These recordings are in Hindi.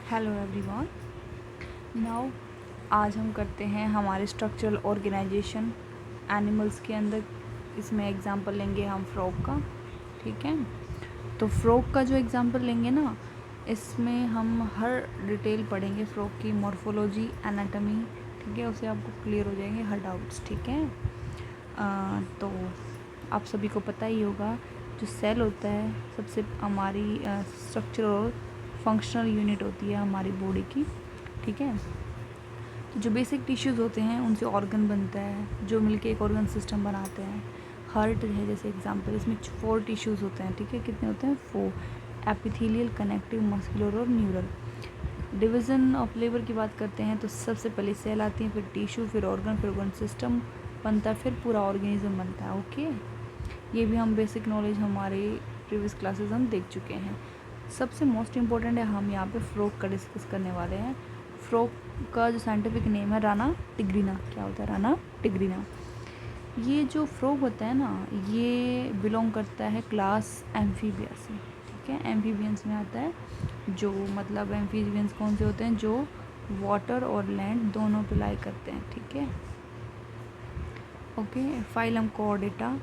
Hello everyone. नाउ आज हम करते हैं हमारे स्ट्रक्चरल ऑर्गेनाइजेशन एनिमल्स के अंदर। इसमें एग्जांपल लेंगे हम फ्रॉग का। ठीक है, तो फ्रॉग का जो एग्जांपल लेंगे ना, इसमें हम हर डिटेल पढ़ेंगे फ्रॉग की, मॉर्फोलॉजी, एनाटमी। ठीक है, उससे आपको क्लियर हो जाएंगे हर डाउट्स। ठीक है, तो आप सभी को पता ही होगा, जो सेल होता है सबसे हमारी स्ट्रक्चरल और फंक्शनल यूनिट होती है हमारी बॉडी की। ठीक है, तो जो बेसिक टिश्यूज़ होते हैं उनसे ऑर्गन बनता है, जो मिलके एक ऑर्गन सिस्टम बनाते हैं। हार्ट है जैसे एग्जांपल, इसमें 4 टिश्यूज़ होते हैं। ठीक है, कितने होते हैं? 4। एपिथेलियल, कनेक्टिव, मस्कुलर और न्यूरल। डिवीज़न ऑफ लेबर की बात करते हैं तो सबसे पहले सेल आती है, फिर टिश्यू, फिर ऑर्गन सिस्टम बनता है, फिर पूरा ऑर्गेनिज्म बनता है। ओके, ये भी हम बेसिक नॉलेज हमारे प्रीवियस क्लासेस हम देख चुके हैं। सबसे मोस्ट इम्पॉर्टेंट है, हम यहाँ पे फ्रॉग का डिस्कस करने वाले हैं। फ्रॉग का जो साइंटिफिक नेम है राना टिग्रिना। क्या होता है? राना टिग्रिना। ये जो फ्रॉग होता है ना, ये बिलोंग करता है क्लास एम्फीबिया से। ठीक है, एम्फीबियंस में आता है। जो मतलब एम्फीबियंस कौन से होते हैं? जो वाटर और लैंड दोनों पे लाई करते हैं। ठीक है, ओके। फाइलम कोऑर्डेटा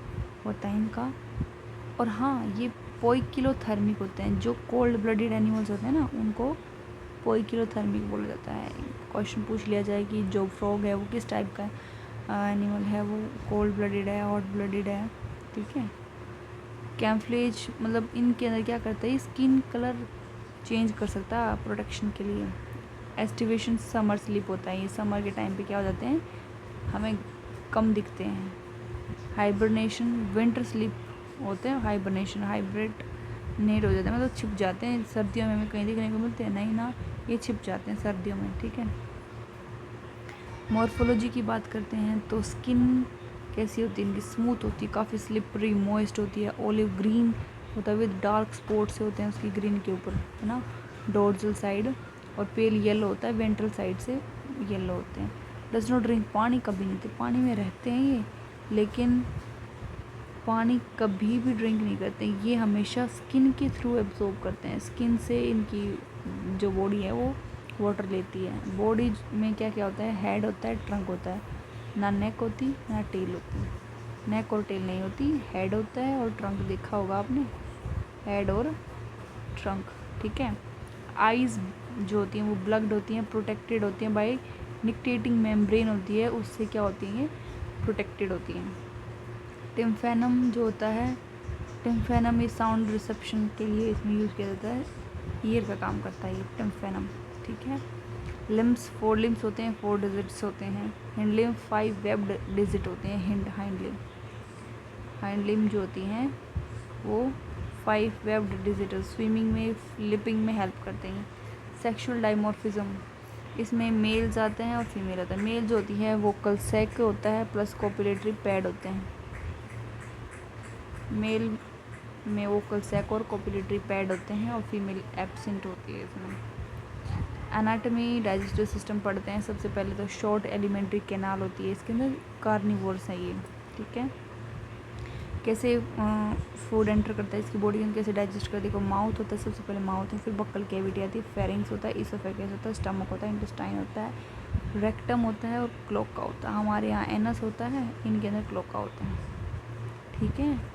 होता है इनका। और हाँ, ये पोइकिलोथर्मिक होते हैं। जो कोल्ड ब्लडेड एनिमल्स होते हैं ना, उनको पोइकिलोथर्मिक बोला जाता है। क्वेश्चन पूछ लिया जाए कि जो फ्रॉग है वो किस टाइप का एनिमल है, वो कोल्ड ब्लडेड है, हॉट ब्लडेड है। ठीक है, कैम्फ्लेज मतलब इनके अंदर क्या करता है, स्किन कलर चेंज कर सकता है प्रोटेक्शन के लिए। एस्टिवेशन समर स्लीप होता है, ये समर के टाइम पे क्या हो जाते हैं, हमें कम दिखते हैं। हाइबरनेशन विंटर स्लीप होते हैं। हाइबरनेशन हाइब्रिड हो जाते हैं, मतलब छिप जाते हैं। सर्दियों में हमें कहीं देखने को मिलते हैं नहीं ना, ये छिप जाते हैं सर्दियों में। ठीक है, मॉर्फोलॉजी की बात करते हैं तो स्किन कैसी होती है इनकी? स्मूथ होती है, काफ़ी स्लिपरी, मॉइस्ट होती है। ऑलिव ग्रीन होता है विद डार्क स्पॉट्स से होते हैं उसकी ग्रीन के ऊपर, है ना, डोर्सल साइड। और पेल येलो होता है, वेंट्रल साइड से येलो होते हैं। डज नॉट ड्रिंक, पानी कभी नहीं पीते। पानी में रहते हैं ये, लेकिन पानी कभी भी ड्रिंक नहीं करते। ये हमेशा स्किन के थ्रू एब्जॉर्ब करते हैं। स्किन से इनकी जो बॉडी है वो वाटर लेती है। बॉडी में क्या क्या होता है? हेड होता है, ट्रंक होता है। ना नेक होती ना टेल होती। नेक और टेल नहीं होती, हेड होता है और ट्रंक। देखा होगा आपने, हेड और ट्रंक। ठीक है, आइज़ जो होती हैं वो ब्लग्ड होती हैं, प्रोटेक्टेड होती हैं बाय निक्टेटिंग मेम्ब्रेन होती है, उससे क्या होती हैं, प्रोटेक्टेड होती हैं। टिम्फेनम जो होता है, टिम्फेनम ये साउंड रिसेप्शन के लिए इसमें यूज़ किया जाता है। ईयर का काम करता है ये टिम्फेनम। ठीक है, लिम्स 4 लिम्स होते हैं, 4 डिजिट्स होते हैं। हिंड लिम 5 वेब्ड डिजिट होते हैं। हाइंड लिम जो होती हैं वो 5 वेब्ड डिजिट, स्विमिंग में, लिपिंग में हेल्प करते हैं। सेक्सुअल डाइमॉर्फिज्म, इसमें मेल्स आते हैं और फीमेल आता है। मेल जो होती है वोकल सैक होता है प्लस कोपुलेटरी पैड होते हैं। मेल में वोकल सैक और कोपुलेटरी पैड होते हैं और फीमेल एब्सेंट होती है इसमें। एनाटमी, डाइजेस्टिव सिस्टम पढ़ते हैं सबसे पहले तो। शॉर्ट एलिमेंट्री कैनाल होती है इसके अंदर, कार्निवोर्स है ये। ठीक है, कैसे फूड एंटर करता है इसकी बॉडी के अंदर, कैसे डाइजेस्ट करती है? देखो, माउथ होता है सबसे पहले, माउथ है, फिर बक्कल कैविटी आती है, फेरिंग्स होता है, इसोफेगस होता है, स्टमक होता है, इंटेस्टाइन होता है, रेक्टम होता है और क्लोका होता है। हमारे यहाँ एनस होता है, इनके अंदर क्लोका होता है। ठीक है,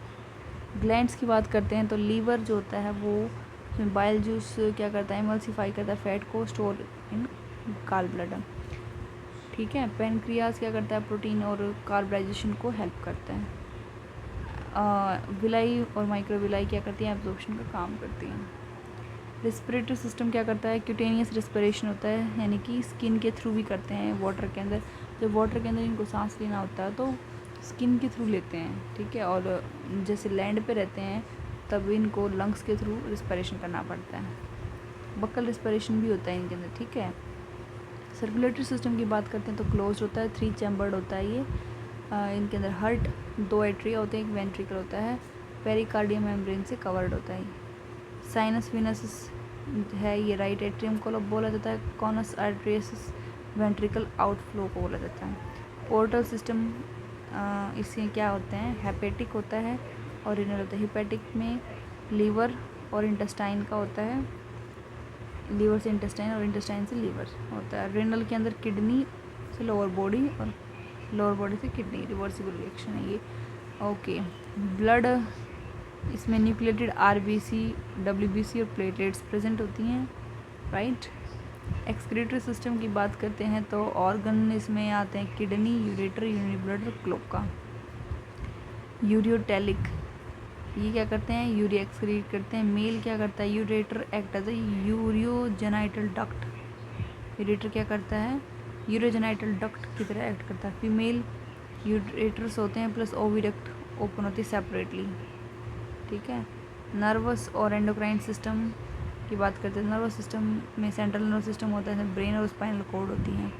ग्लैंड्स की बात करते हैं तो लीवर जो होता है वो बाइल जूस क्या करता है, इमल्सिफाई करता है फैट को, स्टोर इन गाल ब्लडर। ठीक है, पेनक्रियाज क्या करता है, प्रोटीन और कार्बोहाइड्रेशन को हेल्प करता है। विलाई और माइक्रोविलाई क्या करती हैं, एब्जॉर्प्शन का काम करती हैं। रेस्पिरेटरी सिस्टम क्या करता है, क्यूटेनियस रेस्पिरेशन होता है, यानी कि स्किन के थ्रू भी करते हैं वाटर के अंदर। जब वाटर के अंदर इनको सांस लेना होता है तो स्किन के थ्रू लेते हैं। ठीक है, और जैसे लैंड पे रहते हैं तब इनको लंग्स के थ्रू रिस्पिरेशन करना पड़ता है। बक्कल रिस्पिरेशन भी होता है इनके अंदर। ठीक है, सर्कुलेटरी सिस्टम की बात करते हैं तो क्लोज होता है, 3 चैम्बर्ड होता है ये। इनके अंदर हार्ट, 2 एट्रिया होते हैं, एक वेंट्रिकल होता है, पेरिकार्डियम मेम्ब्रेन से कवर्ड होता है। साइनस विनस है ये, राइट एट्रियम को बोला जाता है। कॉनस आर्टरियस वेंट्रिकल आउटफ्लो को बोला जाता है। पोर्टल सिस्टम इससे क्या होते हैं, हेपेटिक होता है और रिनल होता है। हिपेटिक में लीवर और इंटेस्टाइन का होता है। लीवर से इंटेस्टाइन और इंटेस्टाइन से लीवर होता है। रेनल के अंदर किडनी से लोअर बॉडी और लोअर बॉडी से किडनी, रिवर्सिबल रिएक्शन है ये। ओके, ब्लड, इसमें न्यूक्लिएटेड आरबीसी, डब्ल्यूबीसी और प्लेटलेट्स प्रेजेंट होती हैं, राइट। एक्सक्रीटरी सिस्टम की बात करते हैं तो ऑर्गन इसमें आते हैं किडनी, यूरेटर, यूनिब्लडर, क्लोका। यूरियोटेलिक, ये क्या करते हैं, यूरिया एक्सक्रीट करते हैं। मेल क्या करता है, ureter act as a urogenital duct. Ureter क्या करता है, यूरियोजेनाइटल डक्ट की तरह एक्ट करता है। फीमेल यूरेटर्स होते हैं प्लस ओविडक्ट ओपन होती है सेपरेटली, ठीक है। नर्वस और एंडोक्राइन सिस्टम की बात करते हैं। नर्वस सिस्टम में सेंट्रल नर्वस सिस्टम होता है, ब्रेन और स्पाइनल कॉर्ड होती हैं।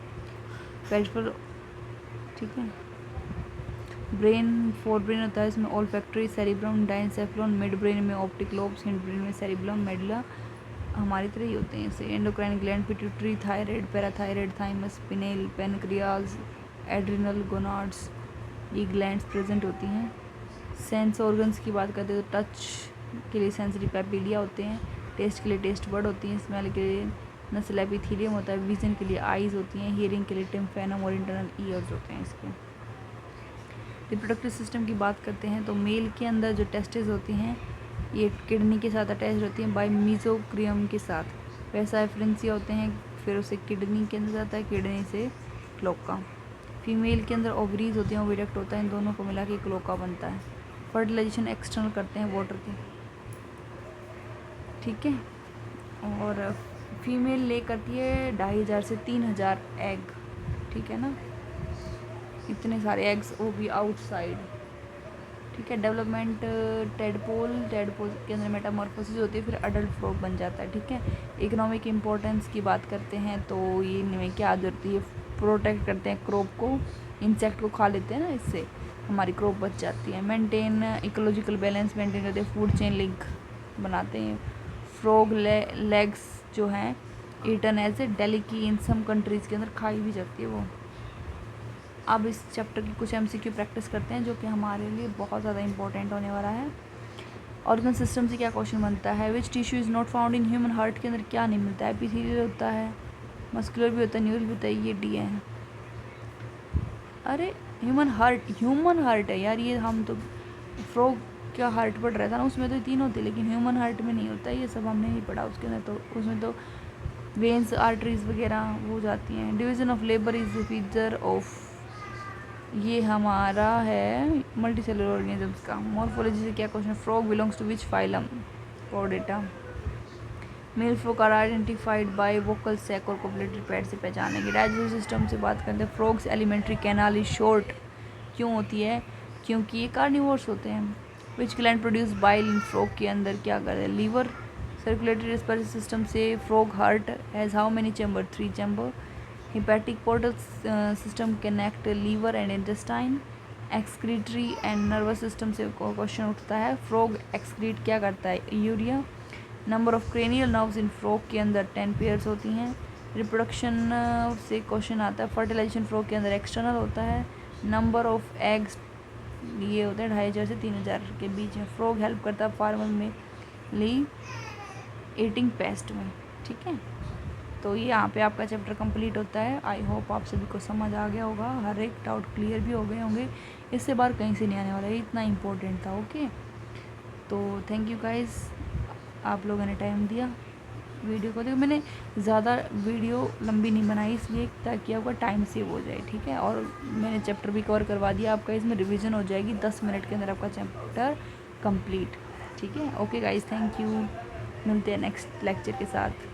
पेरिफेरल, ठीक है। ब्रेन, फोर ब्रेन होता है, इसमें olfactory, cerebrum, diencephalon, mid brain में ऑप्टिक लोब्स, हिंड ब्रेन में सेरिब्लम, मेडुला हमारी तरह ही होते हैं ऐसे। Endocrine gland, pituitary, thyroid, parathyroid, thymus, penal, pancreas, adrenal, gonads, ये ग्लैंड्स प्रेजेंट होती हैं। सेंस ऑर्गन्स की बात करते हैं तो टच के लिए सेंसरी पैपिलिया होते हैं, टेस्ट के लिए टेस्ट बड होती हैं, स्मेल के लिए नसल एपिथीलियम होता है, विजन के लिए आईज होती हैं, हियरिंग के लिए टिम्फेनम और इंटरनल ईयर्स होते हैं इसके। रिप्रोडक्टिव सिस्टम की बात करते हैं तो मेल के अंदर जो टेस्टिस होती हैं ये किडनी के साथ अटैच होती हैं बाय मीजोक्रियम के साथ, वैसा एफरेंसिया होते हैं, फिर उसे किडनी के अंदर जाता है, किडनी से क्लोका। फीमेल के अंदर ओवरीज होती हैं, ओविडक्ट होता है, इन दोनों को मिला के क्लोका बनता है। फर्टिलाइजेशन एक्सटर्नल करते हैं वाटर के, ठीक है। और फीमेल ले करती है 2500 से 3000 एग, ठीक है ना, इतने सारे एग्स, वो भी आउटसाइड, ठीक है। डेवलपमेंट, टेडपोल के अंदर मेटामॉर्फोसिस होती है, फिर अडल्ट फ्रॉग बन जाता है, ठीक है। इकोनॉमिक इम्पोर्टेंस की बात करते हैं तो ये इनमें क्या होती है, प्रोटेक्ट करते हैं क्रॉप को, इंसेक्ट को खा लेते हैं ना, इससे हमारी क्रॉप बच जाती है। मेंटेन इकोलॉजिकल बैलेंस मेंटेन करते हैं, फूड चेन लिंक बनाते हैं। फ्रॉग लेग्स जो हैं eaten as a delicacy in some countries के अंदर खाई भी जाती है वो। अब इस चैप्टर की कुछ एमसीक्यू प्रैक्टिस करते हैं जो कि हमारे लिए बहुत ज़्यादा इंपॉर्टेंट होने वाला है। ऑर्गन सिस्टम से क्या क्वेश्चन बनता है, which tissue is not found in human heart के अंदर क्या नहीं मिलता है, एपिथेलियल होता है, मस्कुलर भी होता है, न्यूरल भी होता है, ये डी है। अरे ह्यूमन हार्ट है यार, ये हम तो फ्रॉग क्या हार्ट पढ़ रहा था ना, उसमें तो तीन होते, लेकिन ह्यूमन हार्ट में नहीं होता, ये सब हमने नहीं पढ़ा उसके अंदर, तो उसमें तो वेन्स, आर्टरीज वगैरह हो जाती हैं। Division of labour is the feature of, ये हमारा है मल्टी सेलुलर ऑर्गेनिजम्स का। मॉर्फोलॉजी से क्या question, frog belongs to which phylum, और data. Male frog are identified by vocal sac और कोपलेटेड पैड से पहचानेंगे। डाइजेस्टिव सिस्टम से बात करते हैं, frogs alimentary canal is short क्यों होती है, क्योंकि ये कार्निवोर्स होते हैं। Which gland produce bile in frog के अंदर क्या करते हैं, लीवर। सर्कुलेटरी रेस्पिरेटरी सिस्टम से frog heart has how many chamber, 3 chamber. Hepatic portal system connect liver and intestine. Excretory and nervous system से क्वेश्चन उठता है, फ्रॉग एक्सक्रीट क्या करता है, urea. Number of cranial nerves in frog के अंदर 10 पेयर्स होती हैं। रिप्रोडक्शन से क्वेश्चन आता है, फर्टिलाइजेशन फ्रॉग के अंदर एक्सटर्नल होता है। नंबर ऑफ एग्स ये होता है 2500 से 3000 के बीच में। फ्रॉग हेल्प करता है फार्मर में ली ईटिंग पेस्ट में, ठीक है। तो ये यहाँ पे आपका चैप्टर कंप्लीट होता है। आई होप आप सभी को समझ आ गया होगा, हर एक डाउट क्लियर भी हो गए होंगे, इससे बार कहीं से नहीं आने वाला है, इतना इम्पोर्टेंट था। ओके, तो थैंक यू गाइस, आप लोगों ने टाइम दिया वीडियो को। देखो मैंने ज़्यादा वीडियो लंबी नहीं बनाई इसलिए ताकि आपका टाइम सेव हो जाए, ठीक है। और मैंने चैप्टर भी कवर करवा दिया आपका, इसमें रिवीजन हो जाएगी, 10 मिनट के अंदर आपका चैप्टर कंप्लीट, ठीक है। ओके गाइस, थैंक यू, मिलते हैं नेक्स्ट लेक्चर के साथ।